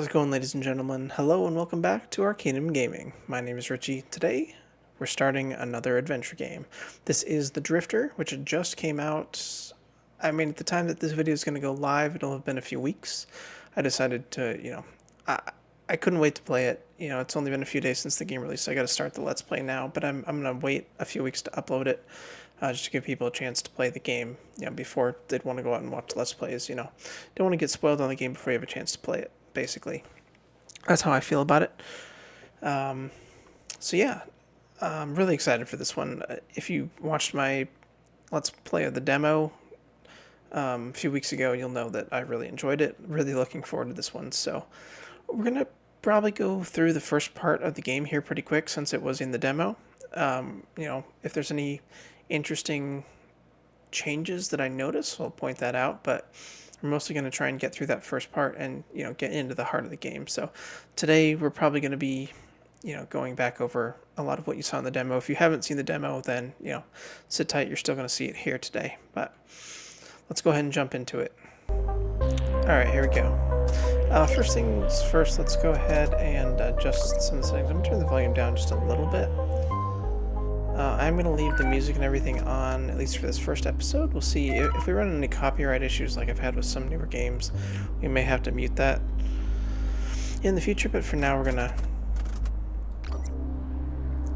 How's it going, ladies and gentlemen? Hello and welcome back to Arcanum Gaming. My name is Richie. Today, we're starting another adventure game. This is The Drifter, which had just came out. I mean, at the time that this video is going to go live, it'll have been a few weeks. I decided to, I couldn't wait to play it. It's only been a few days since the game released, so I got to start the Let's Play now. But I'm going to wait a few weeks to upload it, just to give people a chance to play the game, before they'd want to go out and watch Let's Plays, Don't want to get spoiled on the game before you have a chance to play it. Basically, that's how I feel about it. So yeah, I'm really excited for this one. If you watched my Let's Play of the demo a few weeks ago, you'll know that I really enjoyed it. Really looking forward to this one. So we're gonna probably go through the first part of the game here pretty quick since it was in the demo. If there's any interesting changes that I notice, I'll point that out. But we're mostly going to try and get through that first part and, get into the heart of the game. So today we're probably going to be, going back over a lot of what you saw in the demo. If you haven't seen the demo, then, sit tight. You're still going to see it here today. But let's go ahead and jump into it. All right, here we go. First things first, let's go ahead and adjust some settings. I'm going to turn the volume down just a little bit. I'm going to leave the music and everything on, at least for this first episode. We'll see if we run into any copyright issues like I've had with some newer games. We may have to mute that in the future, but for now we're going to...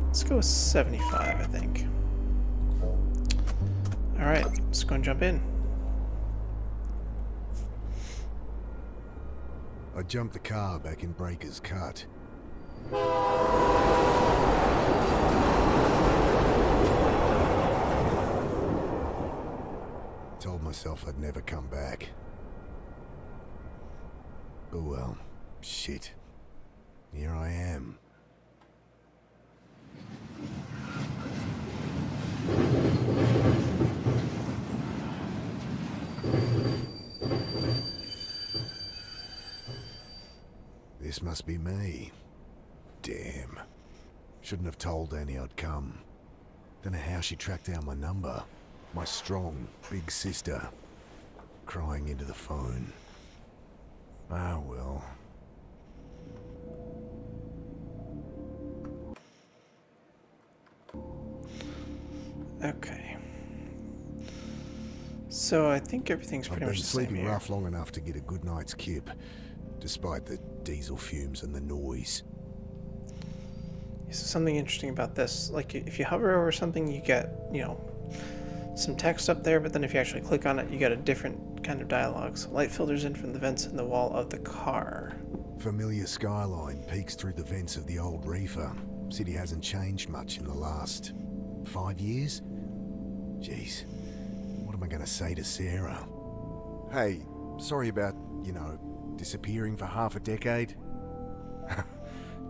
Let's go with 75, I think. Alright, let's go and jump in. I jumped the car back in Breaker's Cut. Told myself I'd never come back. Oh well, shit. Here I am. This must be me. Damn. Shouldn't have told Annie I'd come. Don't know how she tracked down my number. My strong, big sister, crying into the phone. Ah, well. Okay. So I think everything's pretty much the same here. I've been sleeping rough long enough to get a good night's kip, despite the diesel fumes and the noise. So something interesting about this, like if you hover over something, you get, some text up there, but then if you actually click on it, you get a different kind of dialogue. So light filters in from the vents in the wall of the car. Familiar skyline peeks through the vents of the old reefer. City hasn't changed much in the last 5 years. Jeez, what am I gonna say to Sarah? Hey, sorry about, disappearing for half a decade.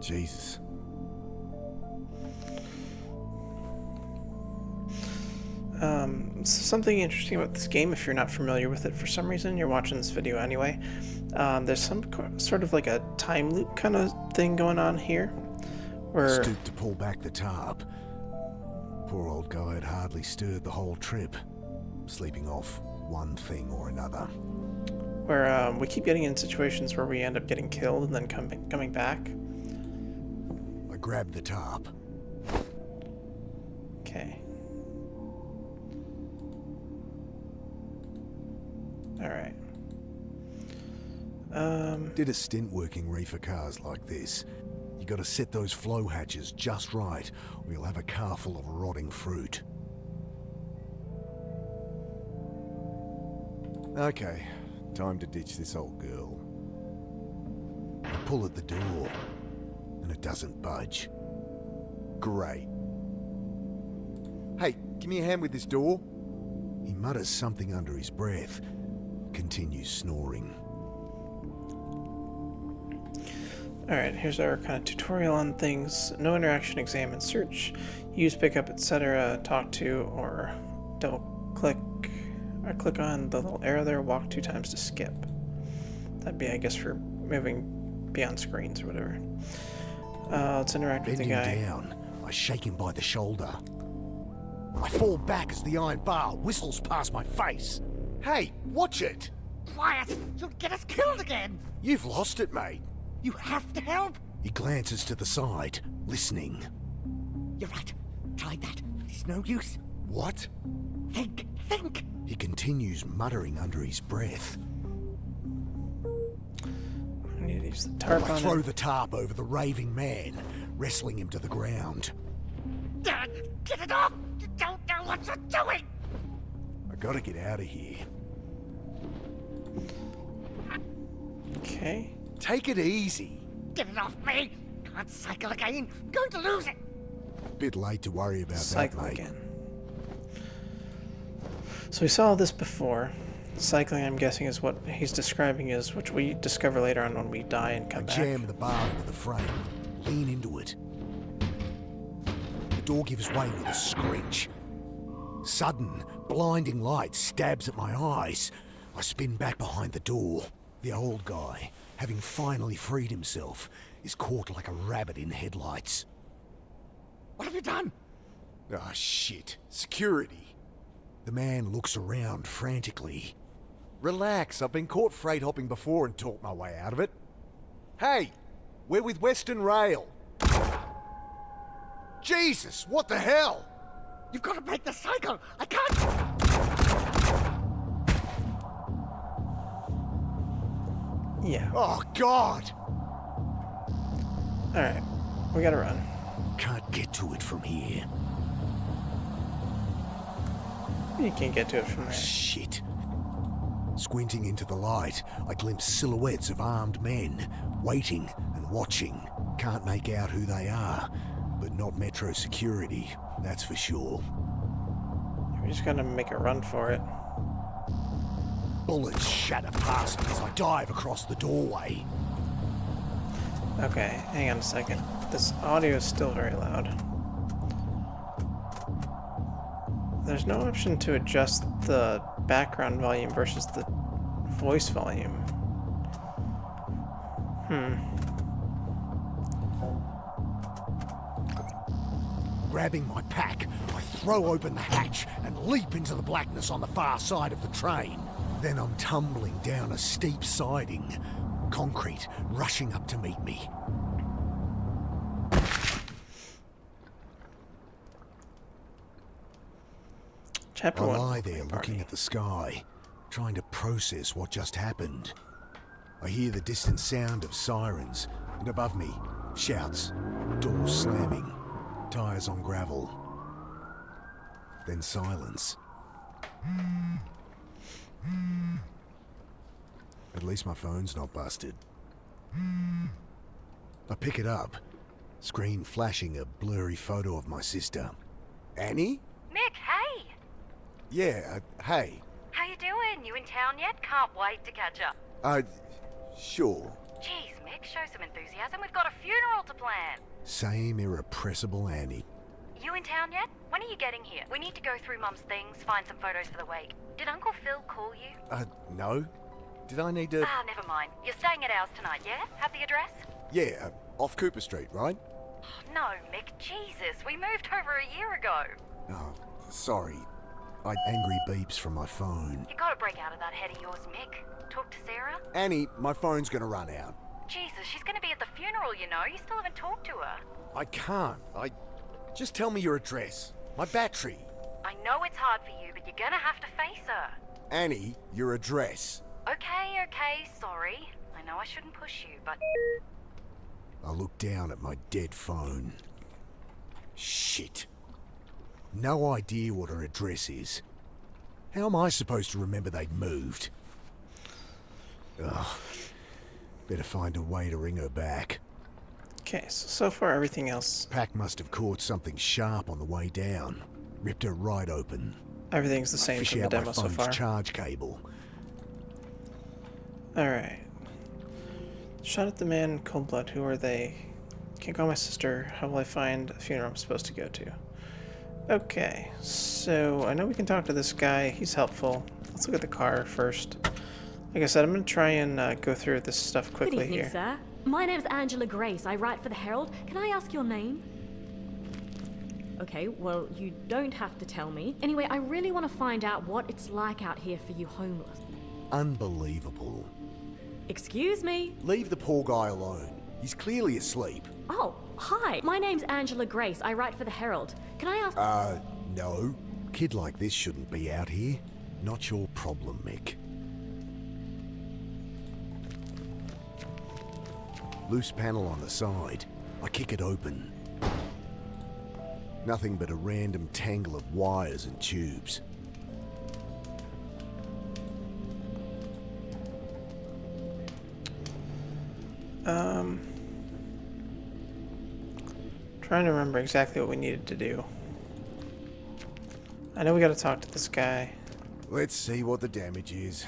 Jesus. Something interesting about this game, if you're not familiar with it for some reason, you're watching this video anyway, there's some sort of like a time loop kind of thing going on here, where... Stooped to pull back the tarp. Poor old guy had hardly stirred the whole trip, sleeping off one thing or another. Where we keep getting in situations where we end up getting killed and then coming back. I grabbed the tarp. Okay. Alright. Did a stint working reefer cars like this. You gotta set those flow hatches just right, or you'll have a car full of rotting fruit. Okay, time to ditch this old girl. I pull at the door, and it doesn't budge. Great. Hey, give me a hand with this door. He mutters something under his breath, continues snoring. Alright, here's our kind of tutorial on things. No interaction, examine, search, use, pick up, etc., talk to, or double click, or click on the little arrow there, walk 2 times to skip. That'd be, I guess, for moving beyond screens or whatever. Let's interact with the guy. Bending down, I shake him by the shoulder. I fall back as the iron bar whistles past my face. Hey, watch it! Quiet! You'll get us killed again! You've lost it, mate. You have to help! He glances to the side, listening. You're right. Tried that. It's no use. What? Think! He continues muttering under his breath. I need to use the tarp I on throw him. the tarp over the raving man, wrestling him to the ground. Dad, get it off! You don't know what you're doing! I gotta get out of here. Okay. Take it easy. Get it off me! Can't cycle again! I'm going to lose it! Bit late to worry about Cycle that, mate. again. So we saw this before. Cycling, I'm guessing, is what he's describing is, which we discover later on when we die and I come back. jam the bar into the frame, lean into it. The door gives way with a screech. Sudden, blinding light stabs at my eyes. I spin back behind the door. The old guy, having finally freed himself, is caught like a rabbit in headlights. What have you done? Ah, shit. Security. The man looks around frantically. Relax, I've been caught freight hopping before and talked my way out of it. Hey, we're with Western Rail. Jesus, what the hell? You've got to break the cycle! I can't! Yeah. Oh, God! Alright. We gotta run. Can't get to it from here. You can't get to it from there. Shit. Squinting into the light, I glimpse silhouettes of armed men, waiting and watching. Can't make out who they are, but not Metro security, that's for sure. We just gotta make a run for it. Bullets shatter past me as I dive across the doorway. Okay, hang on a second. This audio is still very loud. There's no option to adjust the background volume versus the voice volume. Grabbing my pack, I throw open the hatch and leap into the blackness on the far side of the train. Then I'm tumbling down a steep siding, concrete rushing up to meet me. Chapter I 1. lie there looking at the sky, trying to process what just happened. I hear the distant sound of sirens, and above me, shouts, doors slamming, tires on gravel. Then silence. At least my phone's not busted. I pick it up, screen flashing a blurry photo of my sister. Annie? Mick, hey! Yeah, hey. How you doing? You in town yet? Can't wait to catch up. Sure. Jeez, Mick, show some enthusiasm. We've got a funeral to plan. Same irrepressible Annie. You in town yet? When are you getting here? We need to go through Mum's things, find some photos for the wake. Did Uncle Phil call you? No. Did I need to... Ah, never mind. You're staying at ours tonight, yeah? Have the address? Yeah, off Cooper Street, right? Oh, no, Mick, Jesus. We moved over a year ago. Oh, sorry. Angry beeps from my phone. You gotta break out of that head of yours, Mick. Talk to Sarah? Annie, my phone's gonna run out. Jesus, she's gonna be at the funeral, you know. You still haven't talked to her. I can't. Just tell me your address. My battery. I know it's hard for you, but you're gonna have to face her. Annie, your address. Okay, sorry. I know I shouldn't push you, but... I look down at my dead phone. Shit. No idea what her address is. How am I supposed to remember they'd moved? Ugh. Better find a way to ring her back. Okay, so far everything else, Pack must have caught something sharp on the way down. Ripped her right open. everything's the same Fish from the out my demo so phone's far. charge cable. Alright. Shot at the man in cold blood. Who are they? Can't call my sister. How will I find a funeral I'm supposed to go to? Okay, so I know we can talk to this guy. He's helpful. Let's look at the car first. Like I said, I'm going to try and go through this stuff Good quickly evening, here. sir. My name's Angela Grace. I write for the Herald. Can I ask your name? Okay, well, you don't have to tell me. Anyway, I really want to find out what it's like out here for you homeless. Unbelievable. Excuse me? Leave the poor guy alone. He's clearly asleep. Oh, hi. My name's Angela Grace. I write for the Herald. Can I ask... No. Kid like this shouldn't be out here. Not your problem, Mick. Loose panel on the side. I kick it open. Nothing but a random tangle of wires and tubes. Trying to remember exactly what we needed to do. I know we gotta talk to this guy. Let's see what the damage is.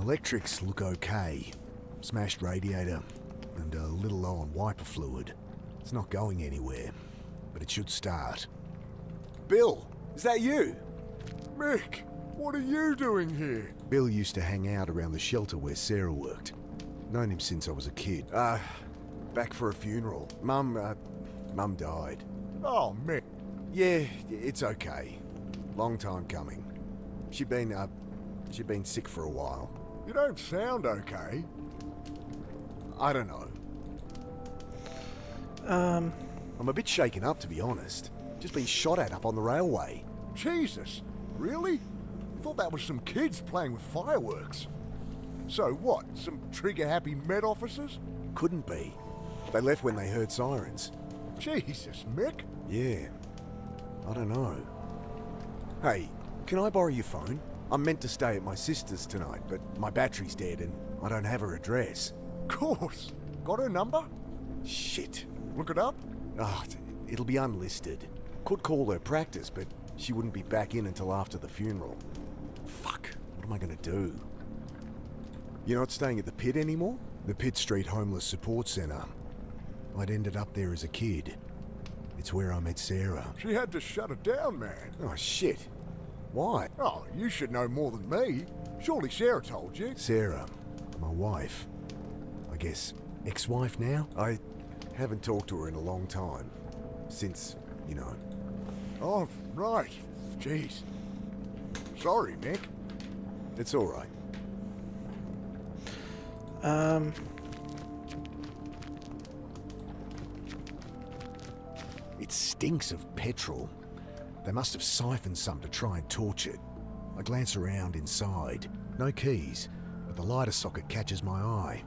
Electrics look okay. Smashed radiator and a little low on wiper fluid. It's not going anywhere, but it should start. Bill, is that you? Mick, what are you doing here? Bill used to hang out around the shelter where Sarah worked. Known him since I was a kid. Back for a funeral. Mum died. Oh, Mick. Yeah, it's okay. Long time coming. She'd been sick for a while. You don't sound okay. I don't know. I'm a bit shaken up, to be honest. Just been shot at up on the railway. Jesus, really? Thought that was some kids playing with fireworks. So what, some trigger-happy Met officers? Couldn't be. They left when they heard sirens. Jesus, Mick. Yeah. I don't know. Hey, can I borrow your phone? I'm meant to stay at my sister's tonight, but my battery's dead and I don't have her address. Course. Got her number? Shit. Look it up? Ah, it'll be unlisted. Could call her practice, but she wouldn't be back in until after the funeral. Fuck. What am I gonna do? You're not staying at the Pit anymore? The Pitt Street Homeless Support Centre. I'd ended up there as a kid. It's where I met Sarah. She had to shut it down, man. Oh, shit. Why? Oh, you should know more than me. Surely Sarah told you. Sarah, my wife. I guess ex-wife now? I haven't talked to her in a long time. Since, you know. Oh, right. Jeez. Sorry, Mick. It's all right. It stinks of petrol. They must have siphoned some to try and torch it. I glance around inside. No keys, but the lighter socket catches my eye.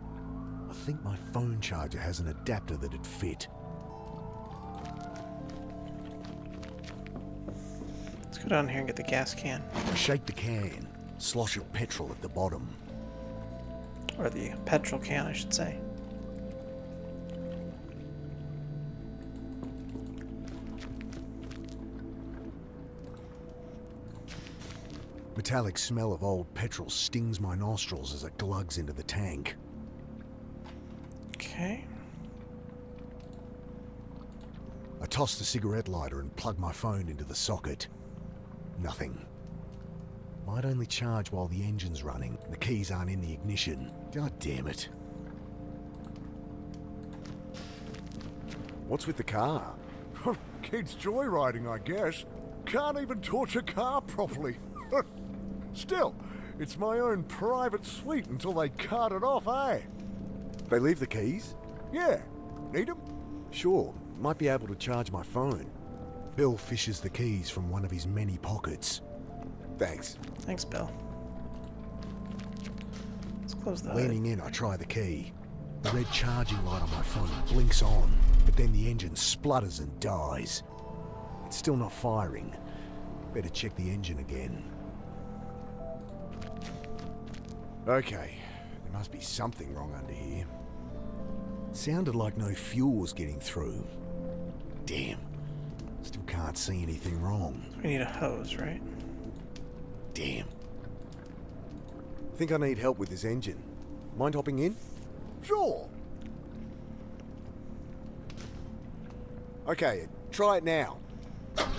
I think my phone charger has an adapter that'd fit. Let's go down here and get the gas can. I shake the can, slosh of petrol at the bottom. Or the petrol can, I should say. Metallic smell of old petrol stings my nostrils as it glugs into the tank. Okay. I toss the cigarette lighter and plug my phone into the socket. Nothing. Might only charge while the engine's running. The keys aren't in the ignition. God damn it. What's with the car? Kids joyriding, I guess. Can't even torch a car properly. Still, it's my own private suite until they cut it off, eh? They leave the keys? Yeah. Need 'em? Sure, might be able to charge my phone. Bill fishes the keys from one of his many pockets. Thanks. Thanks, Bill. Let's close the hood. Leaning in, I try the key. The red charging light on my phone blinks on, but then the engine splutters and dies. It's still not firing. Better check the engine again. Okay, there must be something wrong under here. Sounded like no fuel was getting through. Damn. Still can't see anything wrong. We need a hose, right? Damn. Think I need help with this engine. Mind hopping in? Sure. Okay, try it now.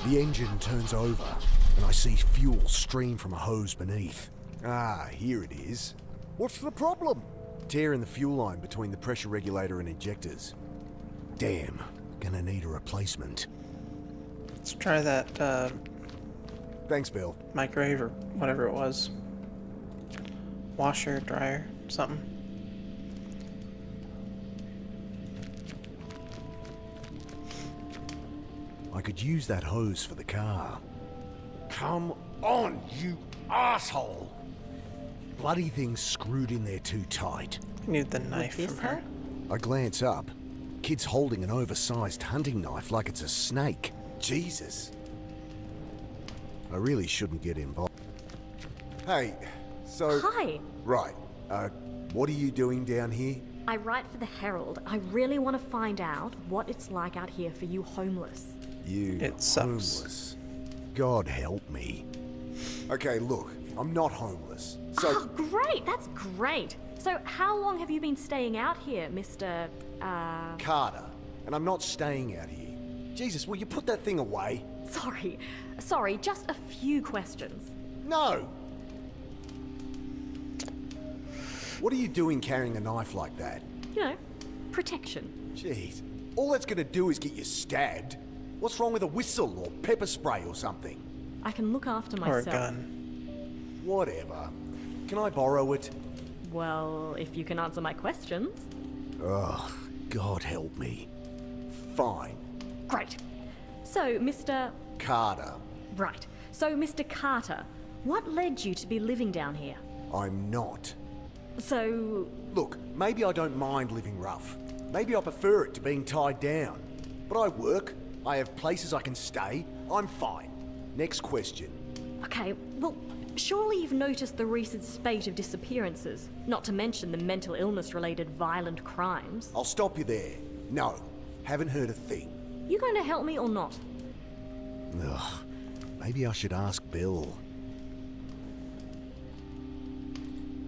The engine turns over, and I see fuel stream from a hose beneath. Ah, here it is. What's the problem? Tear in the fuel line between the pressure regulator and injectors. Damn, gonna need a replacement. Let's try that Thanks, Bill. microwave or whatever it was. Washer, dryer. something. I could use that hose for the car. Come on, you asshole! Bloody thing's screwed in there too tight. I need the knife this from her. help? I glance up. Kid's holding an oversized hunting knife like it's a snake. Jesus. I really shouldn't get involved. Hey, so... Hi. Right, what are you doing down here? I write for the Herald. I really want to find out what it's like out here for you homeless. You It sucks. homeless. God help me. Okay, look, I'm not homeless. So, Oh, great. That's great. So how long have you been staying out here, Mr. Carter, and I'm not staying out here. Jesus, will you put that thing away? Sorry, just a few questions. No! What are you doing carrying a knife like that? You know, protection. Jeez, all that's gonna do is get you stabbed. What's wrong with a whistle or pepper spray or something? I can look after Or a myself. gun. Whatever. Can I borrow it? Well, if you can answer my questions. Ugh, God help me. Fine. Great. So, Mr. Carter, Right. So, Mr. Carter, what led you to be living down here? I'm not. So, Look, maybe I don't mind living rough. Maybe I prefer it to being tied down. But I work, I have places I can stay, I'm fine. Next question. okay, well, surely you've noticed the recent spate of disappearances, not to mention the mental illness-related violent crimes. I'll stop you there. No, haven't heard a thing. You going to help me or not? Ugh, maybe I should ask Bill.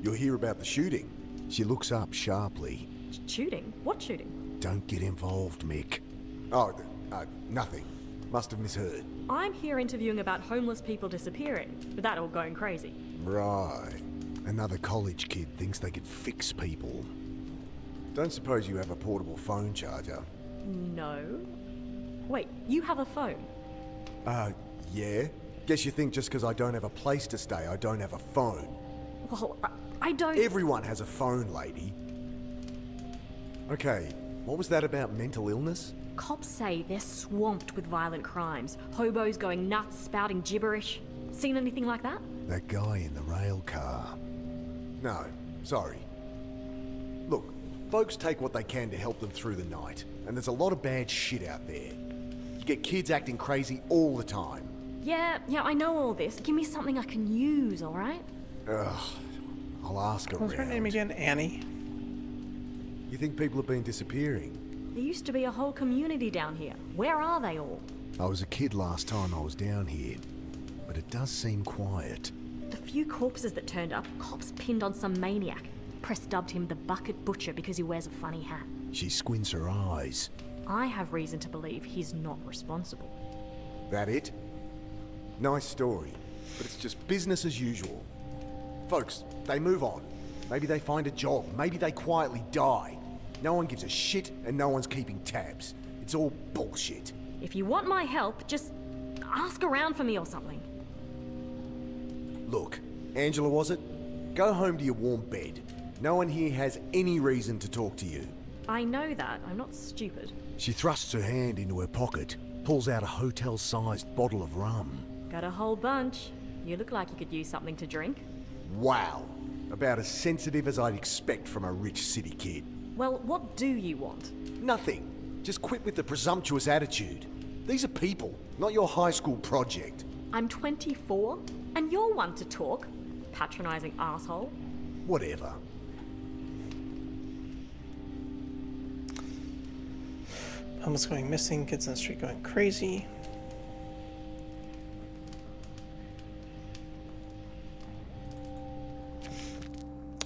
You'll hear about the shooting. She looks up sharply. Shooting? What shooting? Don't get involved, Mick. Oh, nothing. Must have misheard. I'm here interviewing about homeless people disappearing, with that all going crazy. Right. Another college kid thinks they could fix people. Don't suppose you have a portable phone charger? No. Wait, you have a phone? Yeah? Guess you think just because I don't have a place to stay, I don't have a phone. Well, I don't... Everyone has a phone, lady. Okay, what was that about mental illness? Cops say they're swamped with violent crimes. Hobos going nuts, spouting gibberish. Seen anything like that? That guy in the rail car. No, sorry. Look, folks take what they can to help them through the night, and there's a lot of bad shit out there. You get kids acting crazy all the time. Yeah, I know all this. Give me something I can use, all right? Ugh, I'll ask around. What's her name again? Annie? You think people have been disappearing? There used to be a whole community down here. Where are they all? I was a kid last time I was down here, but it does seem quiet. The few corpses that turned up, cops pinned on some maniac. Press dubbed him the Bucket Butcher because he wears a funny hat. She squints her eyes. I have reason to believe he's not responsible. That it? Nice story, but it's just business as usual. Folks, they move on. Maybe they find a job. Maybe they quietly die. No one gives a shit and no one's keeping tabs. It's all bullshit. If you want my help, just ask around for me or something. Look, Angela, was it? Go home to your warm bed. No one here has any reason to talk to you. I know that. I'm not stupid. She thrusts her hand into her pocket, pulls out a hotel-sized bottle of rum. Got a whole bunch. You look like you could use something to drink. Wow. About as sensitive as I'd expect from a rich city kid. Well, what do you want? Nothing. Just quit with the presumptuous attitude. These are people, not your high school project. I'm 24, and you're one to talk. Patronizing asshole. Whatever. Homeless going missing, kids on the street going crazy.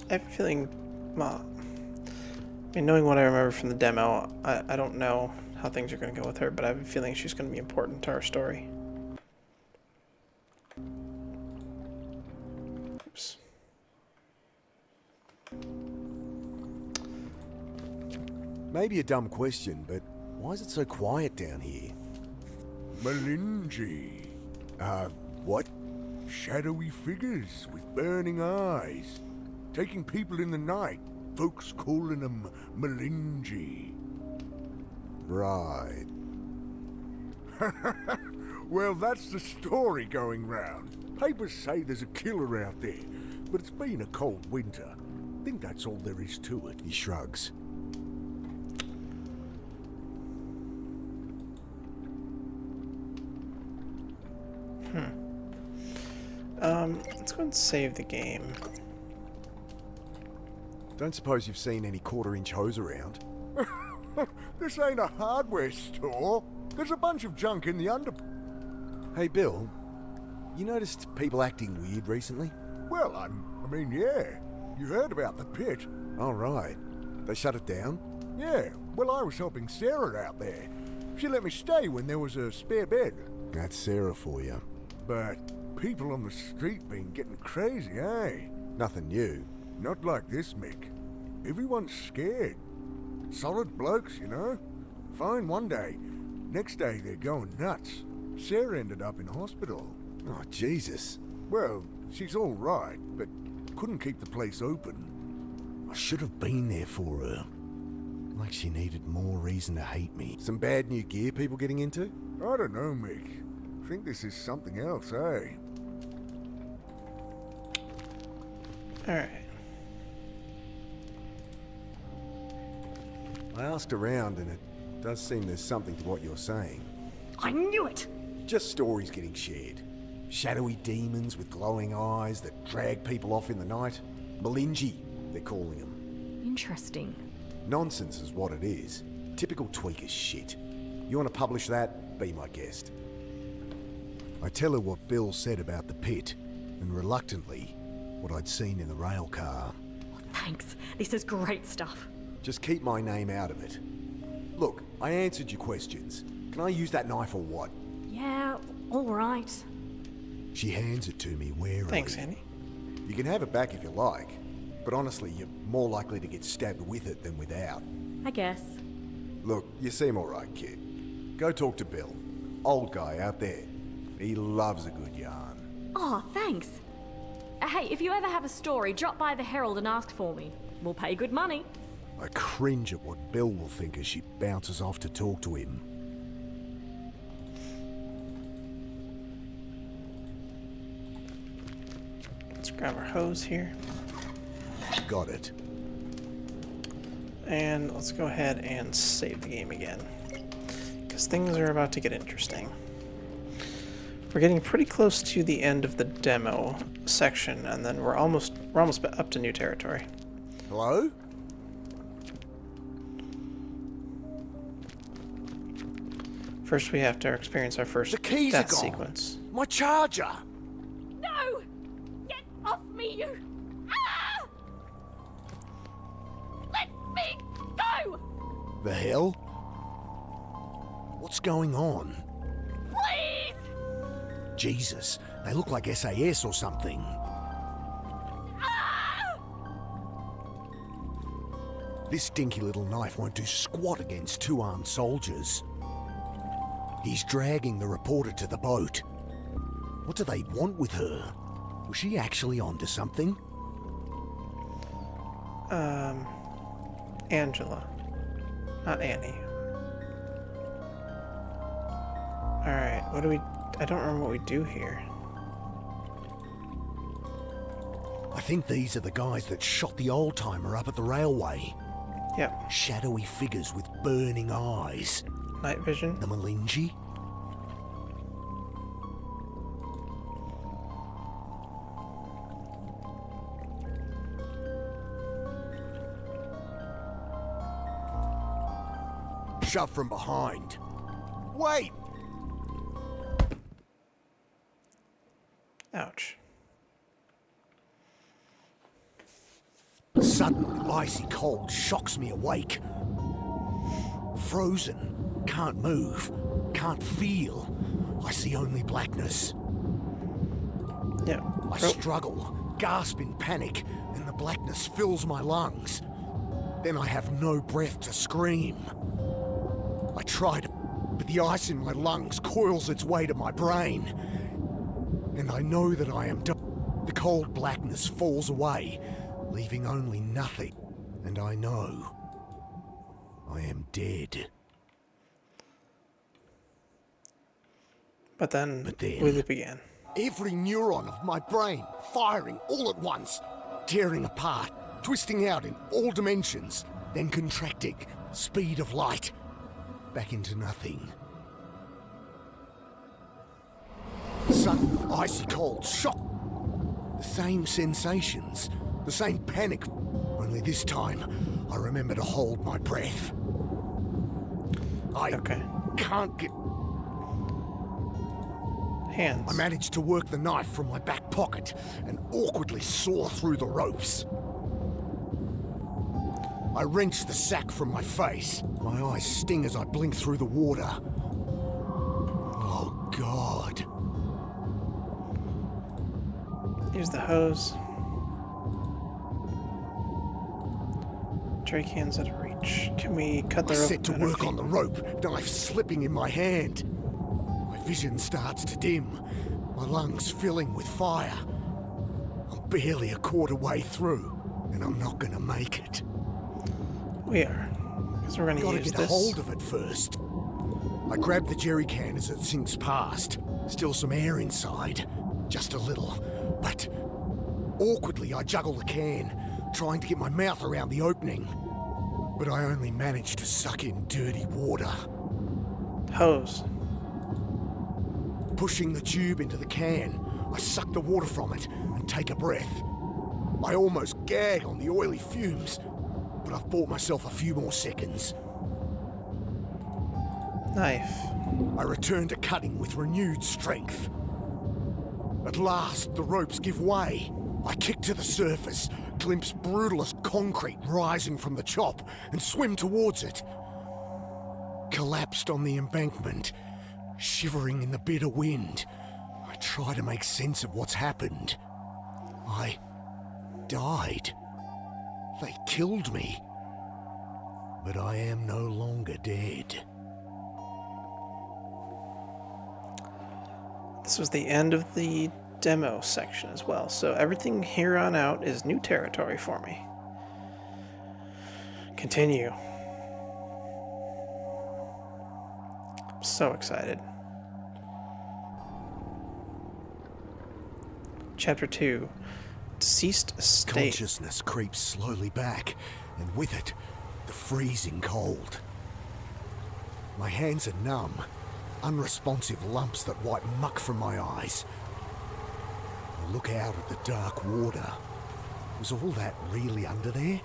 I have a feeling, well, I mean, knowing what I remember from the demo, I don't know how things are going to go with her, but I have a feeling she's going to be important to our story. Oops. Maybe a dumb question, but why is it so quiet down here? Meningi. What? Shadowy figures with burning eyes. taking people in the night. Folks calling them Melingi. Right. Well, that's the story going round. Papers say there's a killer out there, but it's been a cold winter. I think that's all there is to it. He shrugs. Let's go and save the game. Don't suppose you've seen any quarter-inch hose around? This ain't a hardware store. There's a bunch of junk in the under... Hey, Bill. You noticed people acting weird recently? Well, I mean, yeah. You heard about the pit. All right. They shut it down? Yeah, well, I was helping Sarah out there. She let me stay when there was a spare bed. That's Sarah for you. But people on the street been getting crazy, eh? Nothing new. Not like this, Mick. Everyone's scared. Solid blokes, you know? Fine one day. Next day, they're going nuts. Sarah ended up in hospital. Oh, Jesus. Well, she's all right, but couldn't keep the place open. I should have been there for her. Like she needed more reason to hate me. Some bad new gear people getting into? I don't know, Mick. I think this is something else, eh? Alright. I asked around and it does seem there's something to what you're saying. I knew it! Just stories getting shared. Shadowy demons with glowing eyes that drag people off in the night. Melingi, they're calling them. Interesting. Nonsense is what it is. Typical tweaker shit. You want to publish that? Be my guest. I tell her what Bill said about the pit, and reluctantly, what I'd seen in the rail car. Thanks. This is great stuff. Just keep my name out of it. Look, I answered your questions. Can I use that knife or what? Yeah, all right. She hands it to me warily. Thanks, Annie. You can have it back if you like, but honestly, you're more likely to get stabbed with it than without. I guess. Look, you seem alright, kid. Go talk to Bill. Old guy out there. He loves a good yarn. Oh, thanks. Hey, if you ever have a story, drop by the Herald and ask for me. We'll pay good money. I cringe at what Bill will think as she bounces off to talk to him. Let's grab our hose here. Got it. And let's go ahead and save the game again, because things are about to get interesting. We're getting pretty close to the end of the demo section, and then we're almost up to new territory. Hello? First, we have to experience our first The keys are death gone. sequence. My charger! No! Get off me, you! Ah! Let me go! The hell? What's going on? Please! Jesus, they look like SAS or something. Ah! This dinky little knife won't do squat against two armed soldiers. He's dragging the reporter to the boat. What do they want with her? Was she actually onto something? Angela, not Annie. Alright, what do we... I don't remember what we do here. I think these are the guys that shot the old-timer up at the railway. Yep, Shadowy figures with burning eyes. night vision. The Melingi? Shove from behind. Wait! Ouch. Sudden, icy cold shocks me awake. Frozen. Can't move. Can't feel. I see only blackness. Yeah. I struggle, gasp in panic, and the blackness fills my lungs. Then I have no breath to scream. I try to, but the ice in my lungs coils its way to my brain. And I know that I am done. The cold blackness falls away, leaving only nothing. And I know I am dead. But then then- Lily began. Every neuron of my brain firing all at once, tearing apart, twisting out in all dimensions, Then contracting, speed of light, back into nothing. Sudden, icy cold shock. The same sensations, the same panic. Only this time, I remember to hold my breath. I Okay. can't get... Hands. I managed to work the knife from my back pocket and awkwardly saw through the ropes. I wrenched the sack from my face. My eyes sting as I blink through the water. Oh, God. Use the hose. Jerry cans out of reach. Can we cut the I rope? set to at our work feet? on the rope, knife slipping in my hand. My vision starts to dim, my lungs filling with fire. I'm barely a quarter way through, and I'm not gonna make it. We are. Because we're going to Gotta use get a this. hold of it first. I grab the jerry can as it sinks past. Still some air inside. Just a little. But awkwardly I juggle the can, trying to get my mouth around the opening. But I only manage to suck in dirty water. Hose. Pushing the tube into the can, I suck the water from it and take a breath. I almost gag on the oily fumes, but I've bought myself a few more seconds. Knife. I return to cutting with renewed strength. At last, the ropes give way. I kick to the surface, glimpse brutal as concrete rising from the chop, and swim towards it. Collapsed on the embankment, shivering in the bitter wind, I try to make sense of what's happened. I died. They killed me. But I am no longer dead. This was the end of the demo section as well, so everything here on out is new territory for me. Continue. I'm so excited. Chapter 2. Deceased Estate. Consciousness creeps slowly back, and with it, the freezing cold. My hands are numb, unresponsive lumps that wipe muck from my eyes. I look out at the dark water. Was all that really under there?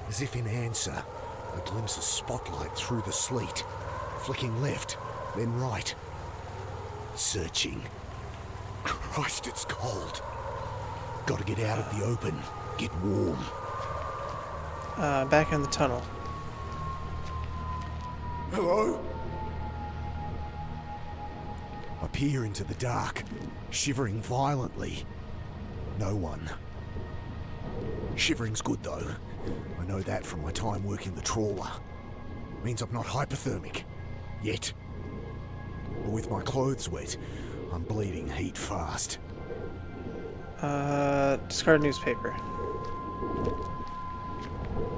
As if in answer, I glimpse a spotlight through the sleet, flicking left, then right. Searching. Christ, it's cold. Gotta get out of the open, get warm. Back in the tunnel. Hello? I peer into the dark, shivering violently. No one. Shivering's good though. I know that from my time working the trawler. Means I'm not hypothermic. Yet. But with my clothes wet, I'm bleeding heat fast. Discard newspaper.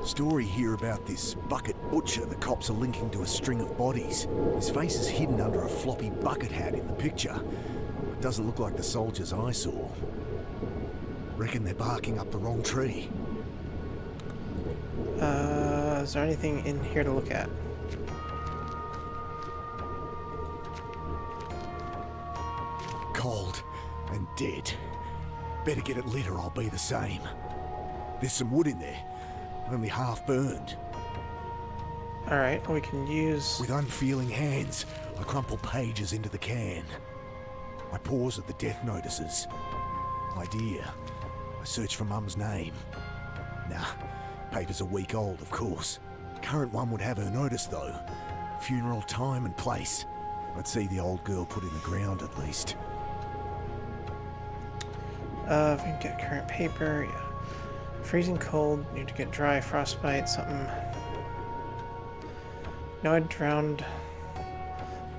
Story here about this bucket butcher the cops are linking to a string of bodies. His face is hidden under a floppy bucket hat in the picture. It doesn't look like the soldiers I saw. Reckon they're barking up the wrong tree. Is there anything in here to look at? Cold and dead. Better get it lit or I'll be the same. There's some wood in there, only half burned. Alright, we can use... With unfeeling hands, I crumple pages into the can. I pause at the death notices. Idea. I search for Mum's name. Nah, paper's a week old, of course. Current one would have her notice, though. Funeral time and place. I'd see the old girl put in the ground, at least. If we can get current paper, yeah. Freezing cold, need to get dry, frostbite, something. No, I drowned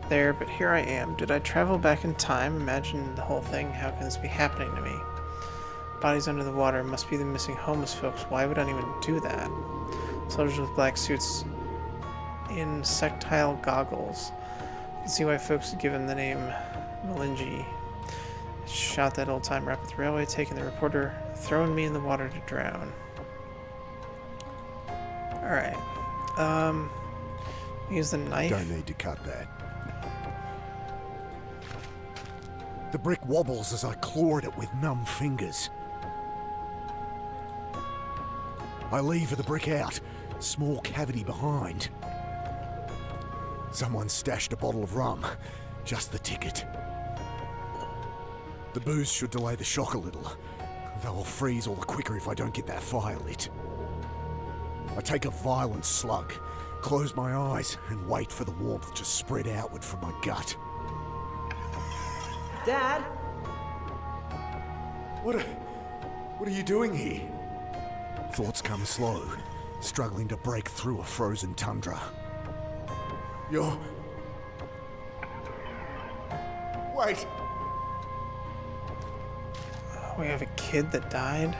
there, but here I am. Did I travel back in time? Imagine the whole thing. How can this be happening to me? Bodies under the water must be the missing homeless folks. Why would anyone do that? Soldiers with black suits, insectile goggles. You can see why folks would give him the name Melingi. Shot that old time rep at the railway, taking the reporter, throwing me in the water to drown. Alright. Use the knife. Don't need to cut that. The brick wobbles as I claw at it with numb fingers. I lever the brick out, small cavity behind. Someone stashed a bottle of rum, just the ticket. The booze should delay the shock a little, though I'll freeze all the quicker if I don't get that fire lit. I take a violent slug, close my eyes, and wait for the warmth to spread outward from my gut. Dad? What are you doing here? Thoughts come slow, struggling to break through a frozen tundra. You're... Wait! We have a kid that died.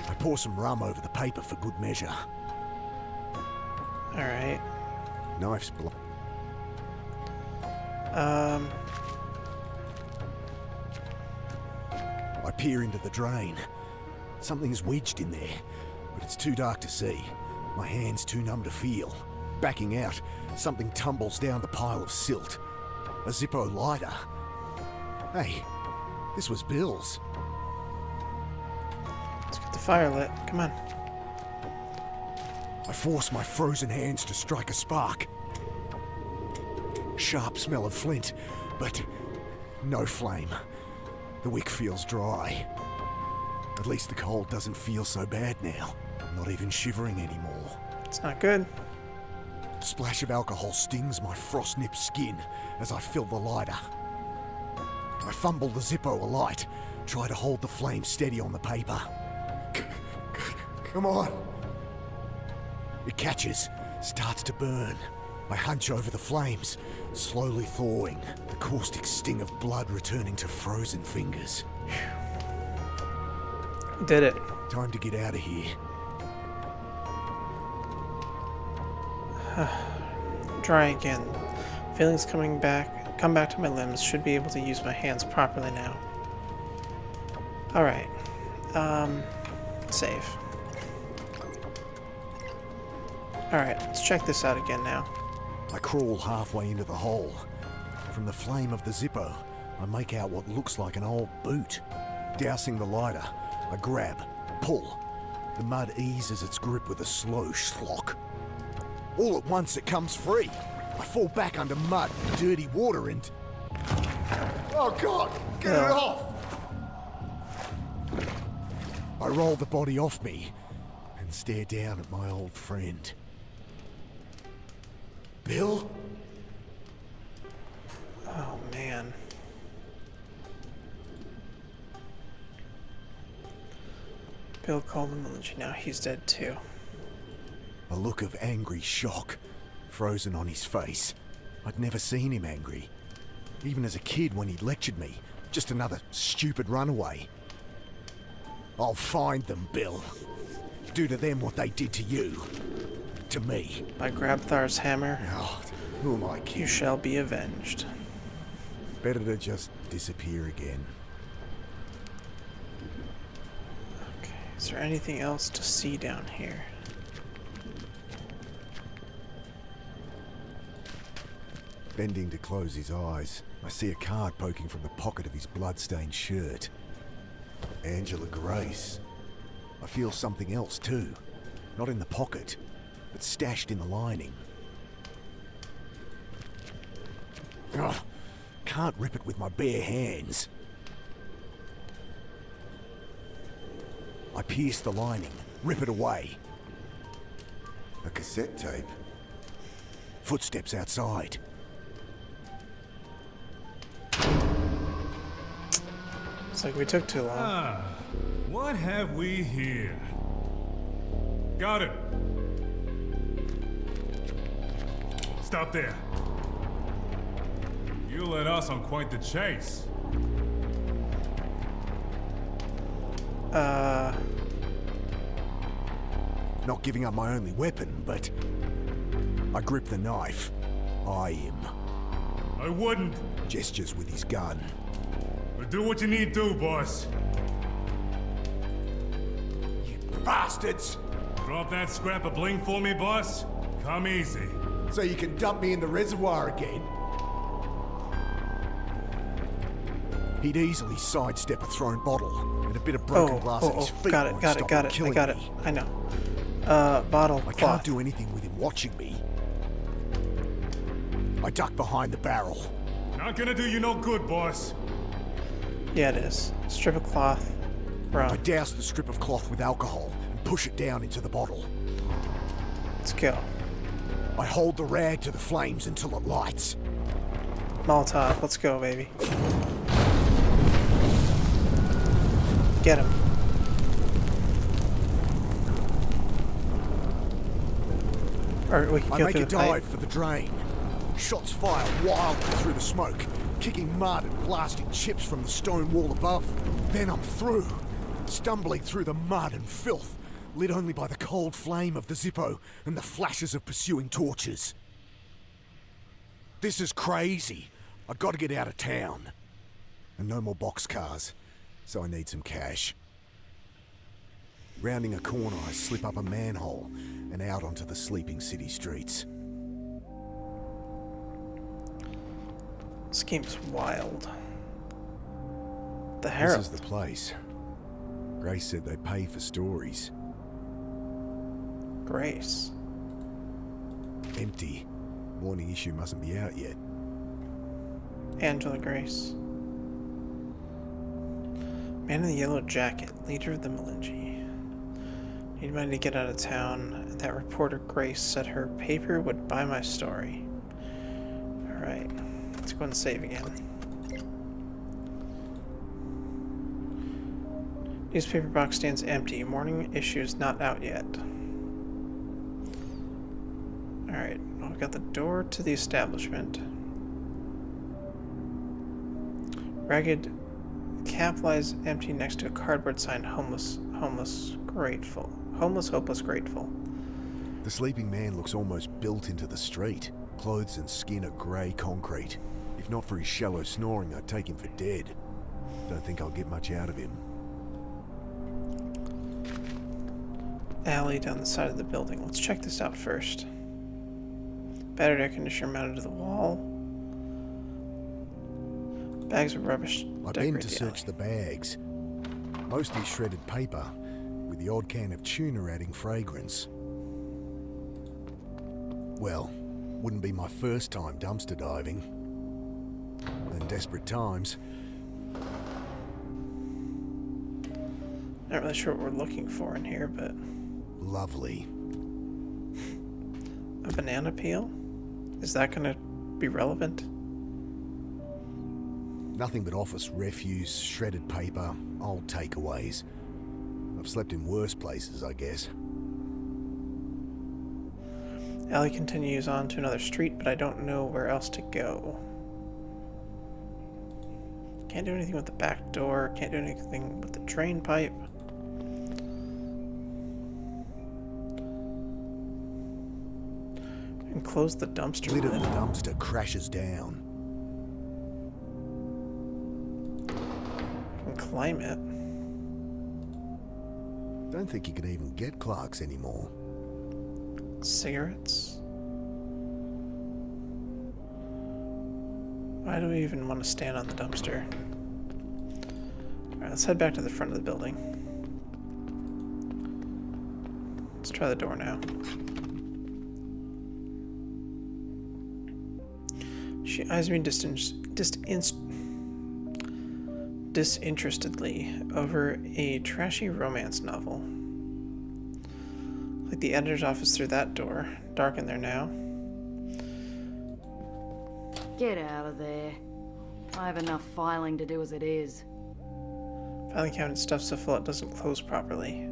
I pour some rum over the paper for good measure. Alright. Knife's blood. I peer into the drain. Something's wedged in there, but it's too dark to see. My hand's too numb to feel. Backing out, something tumbles down the pile of silt. A Zippo lighter. Hey, this was Bill's. Let's get the fire lit. Come on. I force my frozen hands to strike a spark. Sharp smell of flint, but no flame. The wick feels dry. At least the cold doesn't feel so bad now. I'm not even shivering anymore. It's not good. Splash of alcohol stings my frost-nipped skin as I fill the lighter. I fumble the Zippo alight, try to hold the flame steady on the paper. Come on. It catches, starts to burn. I hunch over the flames, slowly thawing, the caustic sting of blood returning to frozen fingers. Did it. Time to get out of here. Dry again. Feelings come back to my limbs. Should be able to use my hands properly now. Alright. Save. Alright, let's check this out again now. I crawl halfway into the hole. From the flame of the Zippo, I make out what looks like an old boot. Dousing the lighter, I grab, pull. The mud eases its grip with a slow schlock. All at once it comes free. I fall back under mud, dirty water and... Oh God! Get it off! I roll the body off me and stare down at my old friend. Bill? Oh, man. Bill called him Melingi. Now he's dead too. A look of angry shock frozen on his face. I'd never seen him angry. Even as a kid when he lectured me. Just another stupid runaway. I'll find them, Bill. Do to them what they did to you. To me. I grab Thar's hammer. Oh, who am I kidding? You shall be avenged. Better to just disappear again. Okay, is there anything else to see down here? Bending to close his eyes, I see a card poking from the pocket of his blood-stained shirt. Angela Grace. I feel something else too. Not in the pocket, but stashed in the lining. Ugh, can't rip it with my bare hands. I pierce the lining, rip it away. A cassette tape. Footsteps outside. It's like we took too long. Ah, what have we here? Got it. Stop there. You led us on quite the chase. Not giving up my only weapon, but I grip the knife. Eye him. I wouldn't. Gestures with his gun. But do what you need to, boss. You bastards! Drop that scrap of bling for me, boss. Come easy. So you can dump me in the reservoir again? He'd easily sidestep a thrown bottle, and a bit of broken glass at his feet got it, won't got it, stop got him it, I killing got it. me. I know. Bottle, I cloth. can't do anything with him watching me. I duck behind the barrel. Not gonna do you no good, boss. Yeah, it is. Strip of cloth. I Run. douse the strip of cloth with alcohol and push it down into the bottle. Let's go. I hold the rag to the flames until it lights. Molotov. Let's go, baby. Get him. Or we can I kill make through a the pipe. dive for the drain. Shots fire wildly through the smoke, kicking mud and blasting chips from the stone wall above. Then I'm through, stumbling through the mud and filth, lit only by the cold flame of the Zippo and the flashes of pursuing torches. This is crazy. I gotta get out of town. And no more boxcars, so I need some cash. Rounding a corner, I slip up a manhole and out onto the sleeping city streets. This game's wild. The This Herald. is the place. Grace said they pay for stories. Grace. Empty. Morning issue mustn't be out yet. Angela Grace. Man in the yellow jacket, leader of the Melange. Need money to get out of town, and that reporter Grace said her paper would buy my story. Alright, let's go and save again. Newspaper box stands empty. Morning issue's not out yet. Alright, well, we've got the door to the establishment. Ragged cap lies empty next to a cardboard sign, homeless, grateful. Homeless, hopeless, grateful. The sleeping man looks almost built into the street. Clothes and skin are grey concrete. If not for his shallow snoring, I'd take him for dead. Don't think I'll get much out of him. Alley down the side of the building. Let's check this out first. Battered air conditioner mounted to the wall. Bags of rubbish I decorate bend to the search alley. the bags. Mostly shredded paper, with the odd can of tuna adding fragrance. Well, wouldn't be my first time dumpster diving. In desperate times. Not really sure what we're looking for in here, but Lovely. a banana peel? Is that gonna be relevant? Nothing but office refuse, shredded paper, old takeaways. I've slept in worse places, I guess. Alley continues on to another street, but I don't know where else to go. Can't do anything with the back door, can't do anything with the drain pipe. And close the dumpster Lid of the lid. dumpster crashes down. And climb it. Don't think you can even get Clark's anymore. Cigarettes? Why do we even want to stand on the dumpster? Alright, let's head back to the front of the building. Let's try the door now. She eyes me disinterestedly over a trashy romance novel. Like the editor's office through that door. Dark in there now. Get out of there. I have enough filing to do as it is. Filing cabinet stuffed so full it doesn't close properly.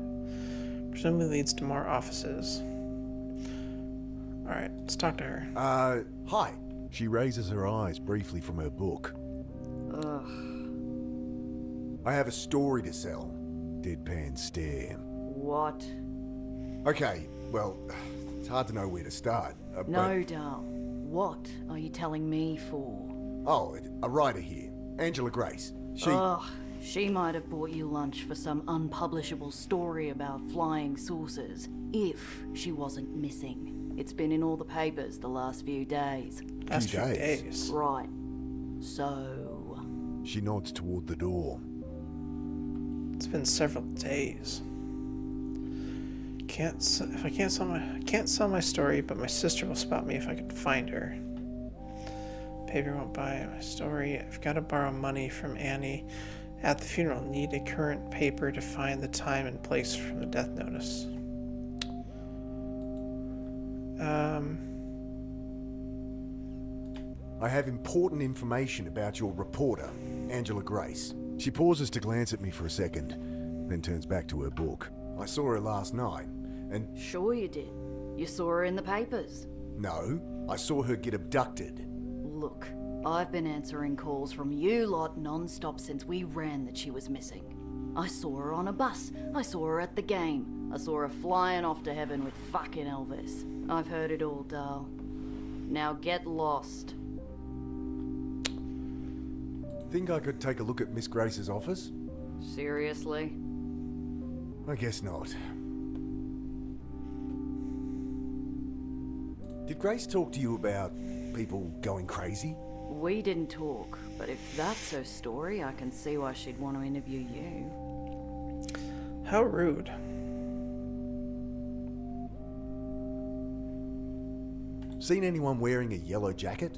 Presumably leads to more offices. Alright, let's talk to her. Hi. She raises her eyes briefly from her book. Ugh. I have a story to sell. deadpan stare. What? Okay, well, it's hard to know where to start. No, Dal. What are you telling me for? Oh, a writer here, Angela Grace. She might have bought you lunch for some unpublishable story about flying saucers, if she wasn't missing. It's been in all the papers the last few days. Last few days. Right. So... She nods toward the door. It's been several days. Can't sell my story, but my sister will spot me if I can find her. Paper won't buy my story. I've got to borrow money from Annie at the funeral. Need a current paper to find the time and place from the death notice. I have important information about your reporter, Angela Grace. She pauses to glance at me for a second, then turns back to her book. I saw her last night, and... Sure you did. You saw her in the papers. No, I saw her get abducted. Look, I've been answering calls from you lot non-stop since we ran that she was missing. I saw her on a bus. I saw her at the game. I saw her flying off to heaven with fucking Elvis. I've heard it all, Dal. Now get lost. Think I could take a look at Miss Grace's office? Seriously? I guess not. Did Grace talk to you about people going crazy? We didn't talk, but if that's her story, I can see why she'd want to interview you. How rude. Seen anyone wearing a yellow jacket?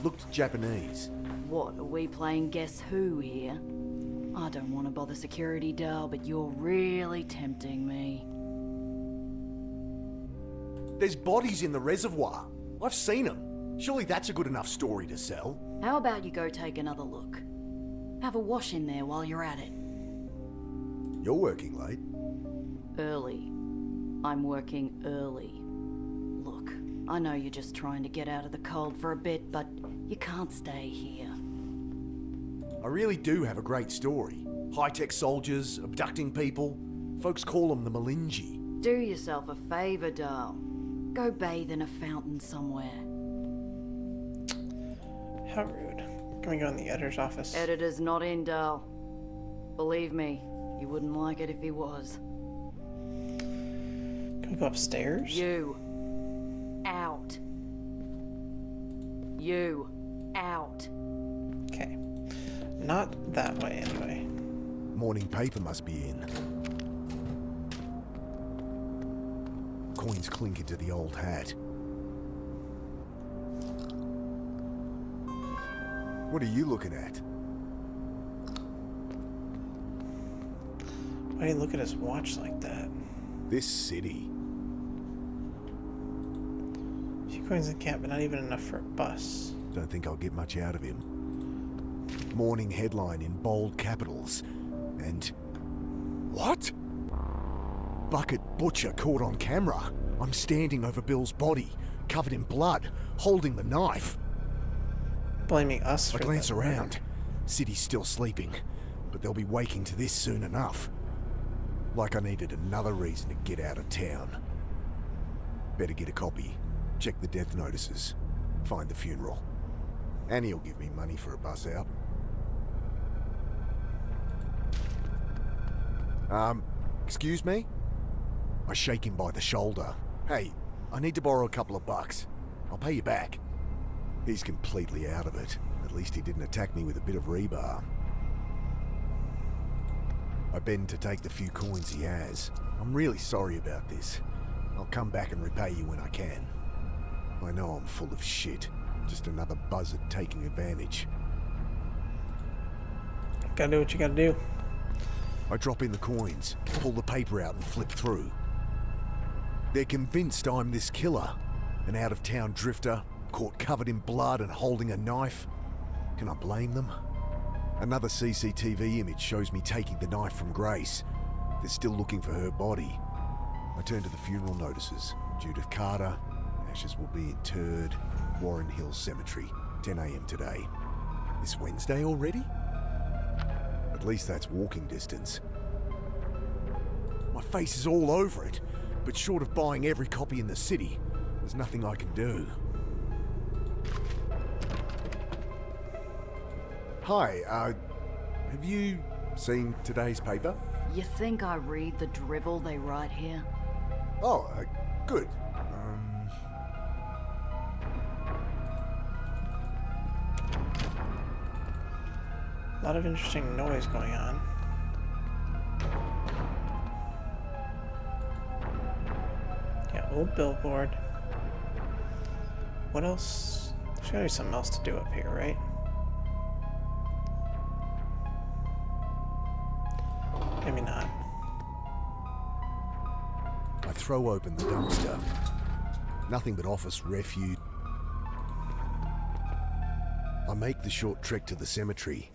Looked Japanese. What, are we playing Guess Who here? I don't want to bother security, Dal, but you're really tempting me. There's bodies in the reservoir. I've seen them. Surely that's a good enough story to sell. How about you go take another look? Have a wash in there while you're at it. You're working late. Early. I'm working early. Look, I know you're just trying to get out of the cold for a bit, but you can't stay here. I really do have a great story. High-tech soldiers, abducting people. Folks call them the Malinji. Do yourself a favor, Dal. Go bathe in a fountain somewhere. How rude. Can we go in the editor's office? Editor's not in, Dal. Believe me, you wouldn't like it if he was. Can we go upstairs? You. Out. You. Out. Okay. Not that way, anyway. Morning paper must be in. Coins clink into the old hat. What are you looking at? Why do you look at his watch like that? This city. A few coins in camp, but not even enough for a bus. Don't think I'll get much out of him. Morning headline in bold capitals. And... what? Bucket butcher caught on camera. I'm standing over Bill's body, covered in blood, holding the knife. Blaming us I for glance that around. murder. City's still sleeping, but they'll be waking to this soon enough. Like I needed another reason to get out of town. Better get a copy, check the death notices, find the funeral. Annie'll give me money for a bus out. Excuse me? I shake him by the shoulder. Hey, I need to borrow a couple of bucks. I'll pay you back. He's completely out of it. At least he didn't attack me with a bit of rebar. I bend to take the few coins he has. I'm really sorry about this. I'll come back and repay you when I can. I know I'm full of shit. Just another buzzard taking advantage. Gotta do what you gotta do. I drop in the coins, pull the paper out and flip through. They're convinced I'm this killer, an out-of-town drifter, caught covered in blood and holding a knife. Can I blame them? Another CCTV image shows me taking the knife from Grace. They're still looking for her body. I turn to the funeral notices. Judith Carter, ashes will be interred, Warren Hills Cemetery, 10 a.m. today. This Wednesday already? At least that's walking distance. face is all over it, but short of buying every copy in the city, there's nothing I can do. Hi, have you seen today's paper? You think I read the drivel they write here? Oh, good. A lot of interesting noise going on. Yeah, old billboard. What else? There's gotta be something else to do up here, right? Maybe not. I throw open the dumpster. Nothing but office refuse. I make the short trek to the cemetery.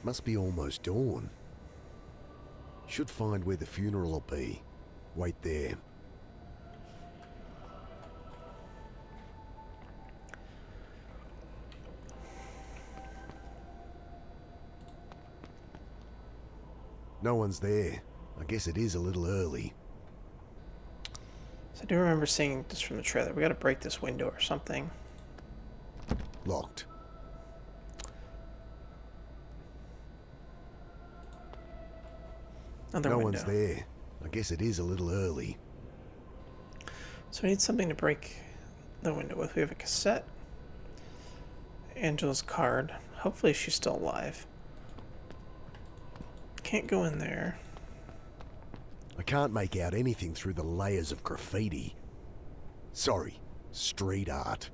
Must be almost dawn. Should find where the funeral will be. Wait there. No one's there. I guess it is a little early. So I do remember seeing this from the trailer. We gotta break this window or something. Locked. Another no window. one's there. I guess it is a little early. So we need something to break the window with. We have a cassette. Angela's card. Hopefully she's still alive. Can't go in there. I can't make out anything through the layers of graffiti. Sorry, street art.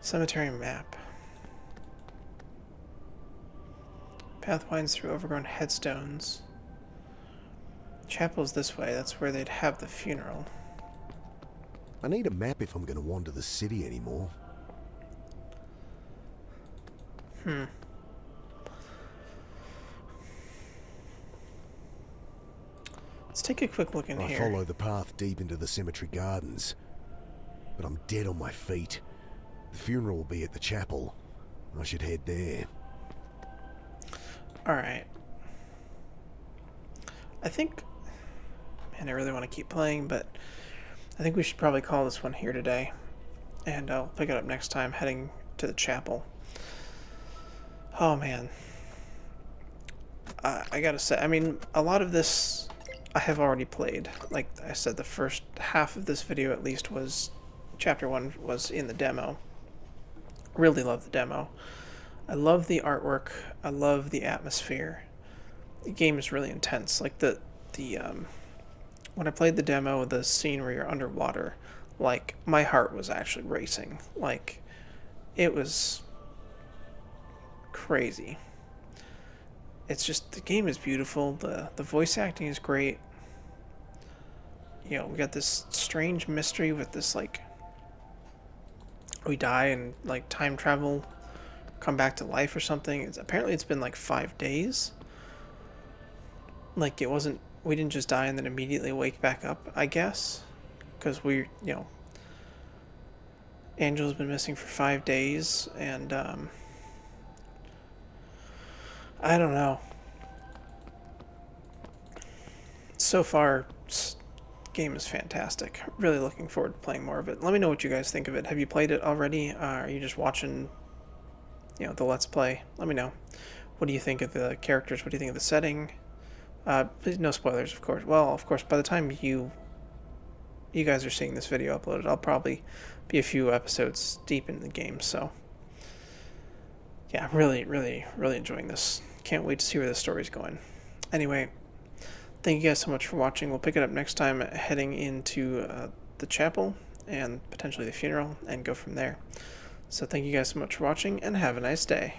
Cemetery map. Path winds through overgrown headstones. Chapel's this way. That's where they'd have the funeral. I need a map if I'm going to wander the city anymore. Let's take a quick look in I here. follow the path deep into the cemetery gardens. But I'm dead on my feet. The funeral will be at the chapel. I should head there. Alright. I think... Man, I really want to keep playing, but I think we should probably call this one here today. And I'll pick it up next time, heading to the chapel. Oh, man. I gotta say, I mean, a lot of this I have already played. Like I said, the first half of this video at least was... Chapter 1 was in the demo. Really love the demo. I love the artwork. I love the atmosphere. The game is really intense. Like when I played the demo, the scene where you're underwater, like my heart was actually racing. Like it was crazy. It's just the game is beautiful. The voice acting is great. You know, we got this strange mystery with this like we die and like time travel, come back to life or something. Apparently it's been like 5 days. Like it wasn't, we didn't just die and then immediately wake back up, I guess, because Angela's been missing for 5 days, and I don't know. So far, game is fantastic. Really looking forward to playing more of it. Let me know what you guys think of it. Have you played it already? Are you just watching, the Let's Play? Let me know. What do you think of the characters? What do you think of the setting? Please, no spoilers, of course. Well, of course, by the time you guys are seeing this video uploaded, I'll probably be a few episodes deep in the game. So, yeah, really, really, really enjoying this. Can't wait to see where the story's going. Anyway, thank you guys so much for watching. We'll pick it up next time, heading into the chapel and potentially the funeral, and go from there. So thank you guys so much for watching, and have a nice day.